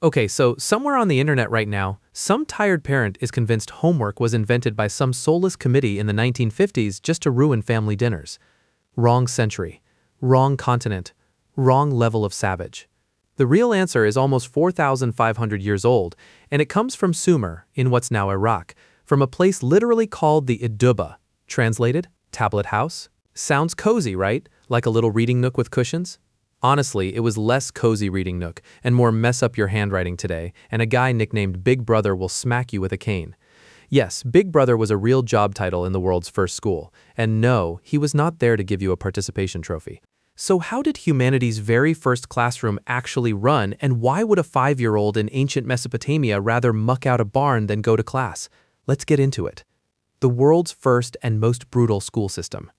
Okay, so somewhere on the internet right now, some tired parent is convinced homework was invented by some soulless committee in the 1950s just to ruin family dinners. Wrong century, wrong continent, wrong level of savage. The real answer is almost 4,500 years old, and it comes from Sumer, in what's now Iraq, from a place literally called the Edubba. Translated, tablet house. Sounds cozy, right? Like a little reading nook with cushions? Honestly, it was less cozy reading nook and more mess up your handwriting today, and a guy nicknamed Big Brother will smack you with a cane. Yes, Big Brother was a real job title in the world's first school, and no, he was not there to give you a participation trophy. So how did humanity's very first classroom actually run, and why would a 5-year-old in ancient Mesopotamia rather muck out a barn than go to class? Let's get into it. The world's first and most brutal school system.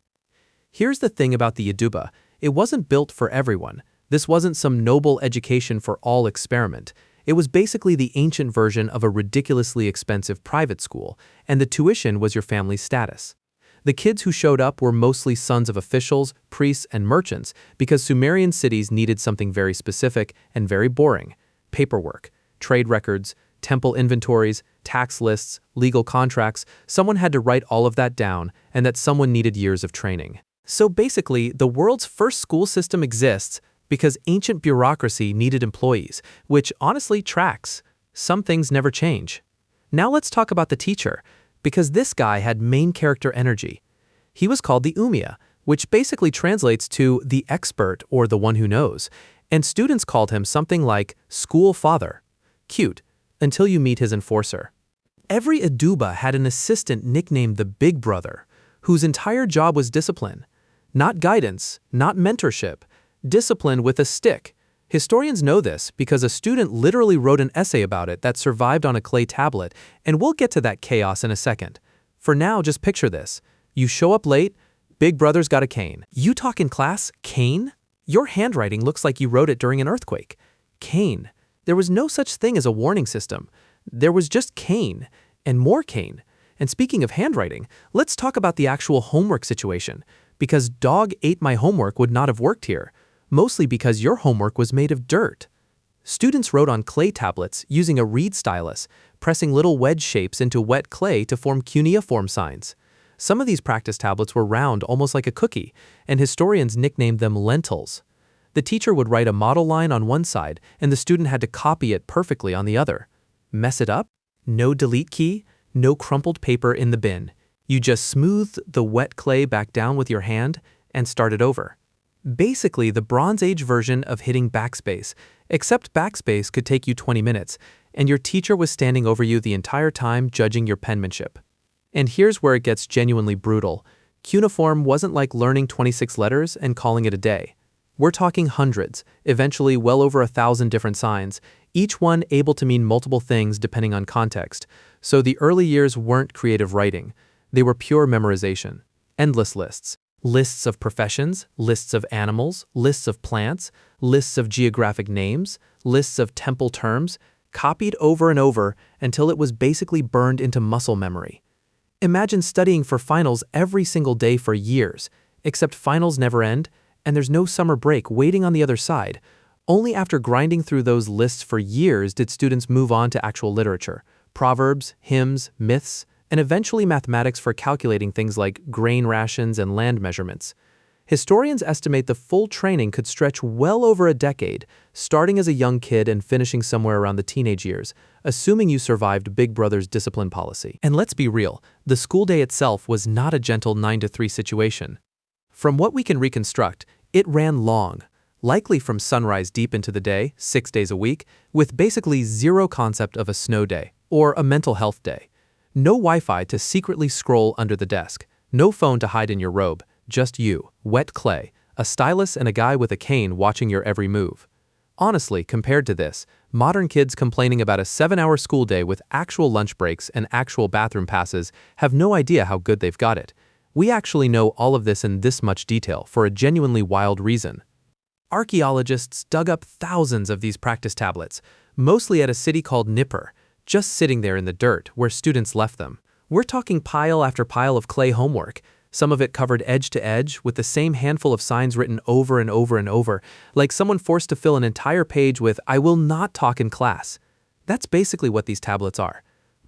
Here's the thing about the Edubba. It wasn't built for everyone. This wasn't some noble education for all experiment. It was basically the ancient version of a ridiculously expensive private school, and the tuition was your family's status. The kids who showed up were mostly sons of officials, priests, and merchants because Sumerian cities needed something very specific and very boring: paperwork, trade records, temple inventories, tax lists, legal contracts. Someone had to write all of that down, and that someone needed years of training. So basically, the world's first school system exists because ancient bureaucracy needed employees, which honestly tracks. Some things never change. Now let's talk about the teacher, because this guy had main character energy. He was called the Ummu, which basically translates to the expert or the one who knows, and students called him something like school father. Cute, until you meet his enforcer. Every Edubba had an assistant nicknamed the Big Brother, whose entire job was discipline. Not guidance, not mentorship, discipline with a stick. Historians know this because a student literally wrote an essay about it that survived on a clay tablet, and we'll get to that chaos in a second. For now, just picture this. You show up late, Big Brother's got a cane. You talk in class, cane? Your handwriting looks like you wrote it during an earthquake. Cane. There was no such thing as a warning system. There was just cane, and more cane. And speaking of handwriting, let's talk about the actual homework situation. Because dog ate my homework would not have worked here, mostly because your homework was made of dirt. Students wrote on clay tablets using a reed stylus, pressing little wedge shapes into wet clay to form cuneiform signs. Some of these practice tablets were round, almost like a cookie, and historians nicknamed them lentils. The teacher would write a model line on one side, and the student had to copy it perfectly on the other. Mess it up? No delete key, no crumpled paper in the bin. You just smoothed the wet clay back down with your hand and started over. Basically, the Bronze Age version of hitting backspace, except backspace could take you 20 minutes, and your teacher was standing over you the entire time judging your penmanship. And here's where it gets genuinely brutal. Cuneiform wasn't like learning 26 letters and calling it a day. We're talking hundreds, eventually well over 1,000 different signs, each one able to mean multiple things depending on context. So the early years weren't creative writing. They were pure memorization. Endless lists. Lists of professions, lists of animals, lists of plants, lists of geographic names, lists of temple terms, copied over and over until it was basically burned into muscle memory. Imagine studying for finals every single day for years, except finals never end, and there's no summer break waiting on the other side. Only after grinding through those lists for years did students move on to actual literature, proverbs, hymns, myths, and eventually mathematics for calculating things like grain rations and land measurements. Historians estimate the full training could stretch well over a decade, starting as a young kid and finishing somewhere around the teenage years, assuming you survived Big Brother's discipline policy. And let's be real, the school day itself was not a gentle 9-to-3 situation. From what we can reconstruct, it ran long, likely from sunrise deep into the day, 6 days a week, with basically zero concept of a snow day or a mental health day. No Wi-Fi to secretly scroll under the desk, no phone to hide in your robe, just you, wet clay, a stylus and a guy with a cane watching your every move. Honestly, compared to this, modern kids complaining about a 7-hour school day with actual lunch breaks and actual bathroom passes have no idea how good they've got it. We actually know all of this in this much detail for a genuinely wild reason. Archaeologists dug up thousands of these practice tablets, mostly at a city called Nippur, just sitting there in the dirt where students left them. We're talking pile after pile of clay homework. Some of it covered edge to edge, with the same handful of signs written over and over and over, like someone forced to fill an entire page with, "I will not talk in class." That's basically what these tablets are.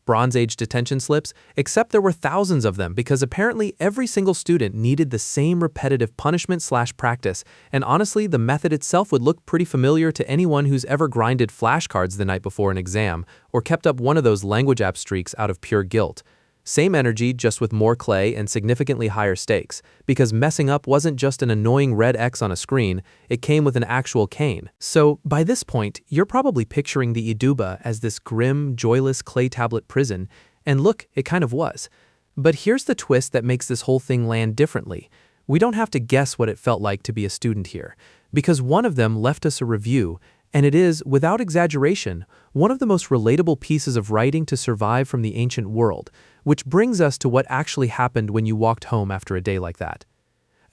Bronze Age detention slips, except there were thousands of them because apparently every single student needed the same repetitive punishment/practice, and honestly, the method itself would look pretty familiar to anyone who's ever grinded flashcards the night before an exam or kept up one of those language app streaks out of pure guilt. Same energy, just with more clay and significantly higher stakes, because messing up wasn't just an annoying red X on a screen, it came with an actual cane. So, by this point, you're probably picturing the Edubba as this grim, joyless clay tablet prison, and look, it kind of was. But here's the twist that makes this whole thing land differently. We don't have to guess what it felt like to be a student here, because one of them left us a review, and it is, without exaggeration, one of the most relatable pieces of writing to survive from the ancient world, which brings us to what actually happened when you walked home after a day like that.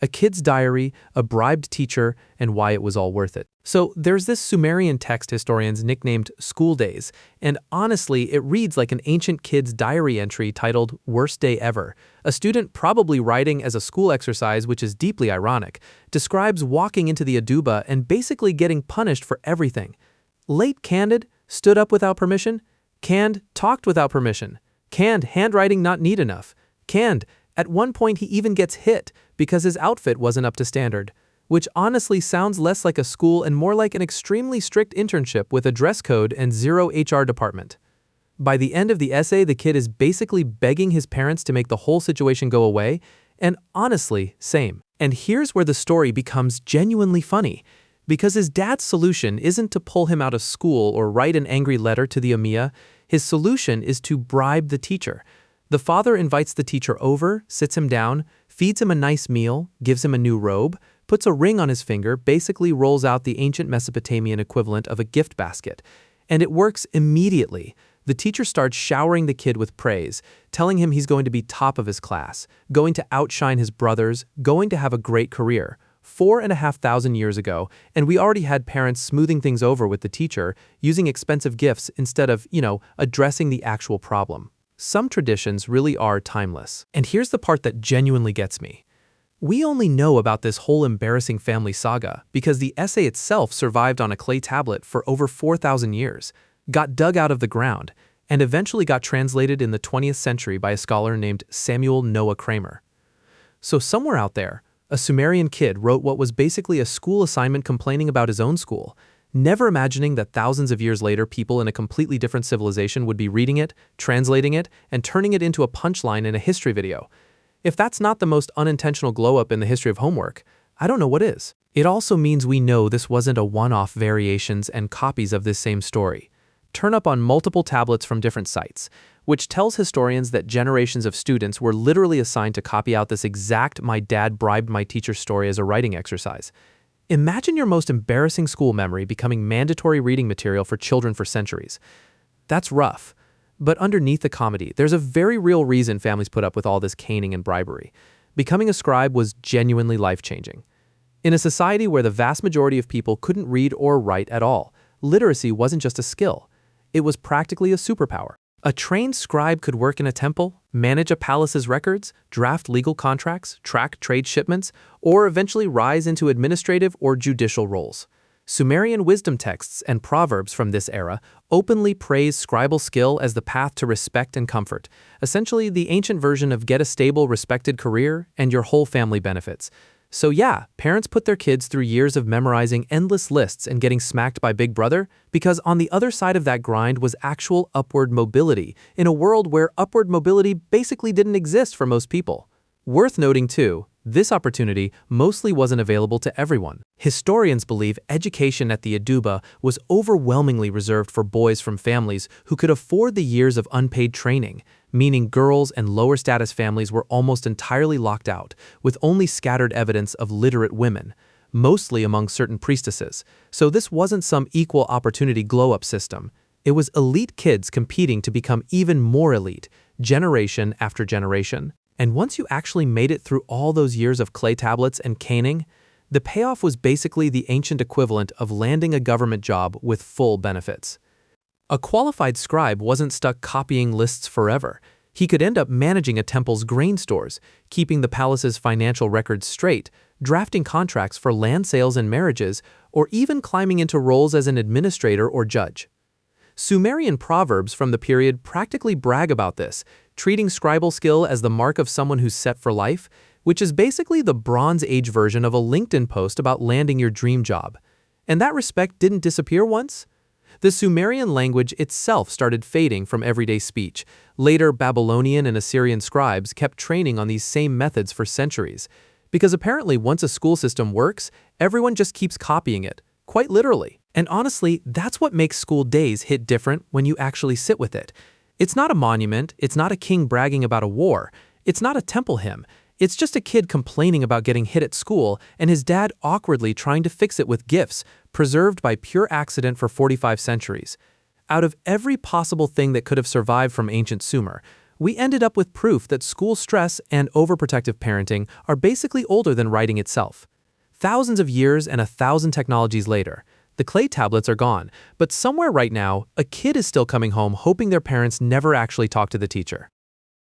A kid's diary, a bribed teacher, and why it was all worth it. So there's this Sumerian text historians nicknamed School Days, and honestly, it reads like an ancient kid's diary entry titled Worst Day Ever. A student, probably writing as a school exercise, which is deeply ironic, describes walking into the Edubba and basically getting punished for everything. Late candid, stood up without permission, canned, talked without permission, canned, handwriting not neat enough, canned, at one point he even gets hit because his outfit wasn't up to standard, which honestly sounds less like a school and more like an extremely strict internship with a dress code and zero HR department. By the end of the essay, the kid is basically begging his parents to make the whole situation go away, and honestly, same. And here's where the story becomes genuinely funny, because his dad's solution isn't to pull him out of school or write an angry letter to the Ummu. His solution is to bribe the teacher. The father invites the teacher over, sits him down, feeds him a nice meal, gives him a new robe, puts a ring on his finger, basically rolls out the ancient Mesopotamian equivalent of a gift basket. And it works immediately. The teacher starts showering the kid with praise, telling him he's going to be top of his class, going to outshine his brothers, going to have a great career. 4,500 years ago, and we already had parents smoothing things over with the teacher, using expensive gifts instead of, addressing the actual problem. Some traditions really are timeless. And here's the part that genuinely gets me. We only know about this whole embarrassing family saga because the essay itself survived on a clay tablet for over 4,000 years, got dug out of the ground, and eventually got translated in the 20th century by a scholar named Samuel Noah Kramer. So somewhere out there, a Sumerian kid wrote what was basically a school assignment complaining about his own school, never imagining that thousands of years later people in a completely different civilization would be reading it, translating it, and turning it into a punchline in a history video. If that's not the most unintentional glow-up in the history of homework, I don't know what is. It also means we know this wasn't a one-off variations and copies of this same story. Turn up on multiple tablets from different sites, which tells historians that generations of students were literally assigned to copy out this exact "my dad bribed my teacher" story as a writing exercise. Imagine your most embarrassing school memory becoming mandatory reading material for children for centuries. That's rough. But underneath the comedy, there's a very real reason families put up with all this caning and bribery. Becoming a scribe was genuinely life-changing. In a society where the vast majority of people couldn't read or write at all, literacy wasn't just a skill. It was practically a superpower. A trained scribe could work in a temple, manage a palace's records, draft legal contracts, track trade shipments, or eventually rise into administrative or judicial roles. Sumerian wisdom texts and proverbs from this era openly praise scribal skill as the path to respect and comfort, essentially the ancient version of get a stable, respected career and your whole family benefits. So yeah, parents put their kids through years of memorizing endless lists and getting smacked by Big Brother because on the other side of that grind was actual upward mobility in a world where upward mobility basically didn't exist for most people. Worth noting too, this opportunity mostly wasn't available to everyone. Historians believe education at the Edubba was overwhelmingly reserved for boys from families who could afford the years of unpaid training, meaning girls and lower status families were almost entirely locked out, with only scattered evidence of literate women, mostly among certain priestesses. So this wasn't some equal opportunity glow-up system. It was elite kids competing to become even more elite, generation after generation. And once you actually made it through all those years of clay tablets and caning, the payoff was basically the ancient equivalent of landing a government job with full benefits. A qualified scribe wasn't stuck copying lists forever. He could end up managing a temple's grain stores, keeping the palace's financial records straight, drafting contracts for land sales and marriages, or even climbing into roles as an administrator or judge. Sumerian proverbs from the period practically brag about this, treating scribal skill as the mark of someone who's set for life, which is basically the Bronze Age version of a LinkedIn post about landing your dream job. And that respect didn't disappear once? The Sumerian language itself started fading from everyday speech. Later, Babylonian and Assyrian scribes kept training on these same methods for centuries. Because apparently once a school system works, everyone just keeps copying it, quite literally. And honestly, that's what makes school days hit different when you actually sit with it. It's not a monument, it's not a king bragging about a war, it's not a temple hymn. It's just a kid complaining about getting hit at school and his dad awkwardly trying to fix it with gifts, preserved by pure accident for 45 centuries. Out of every possible thing that could have survived from ancient Sumer, we ended up with proof that school stress and overprotective parenting are basically older than writing itself. Thousands of years and 1,000 technologies later, the clay tablets are gone, but somewhere right now, a kid is still coming home hoping their parents never actually talked to the teacher.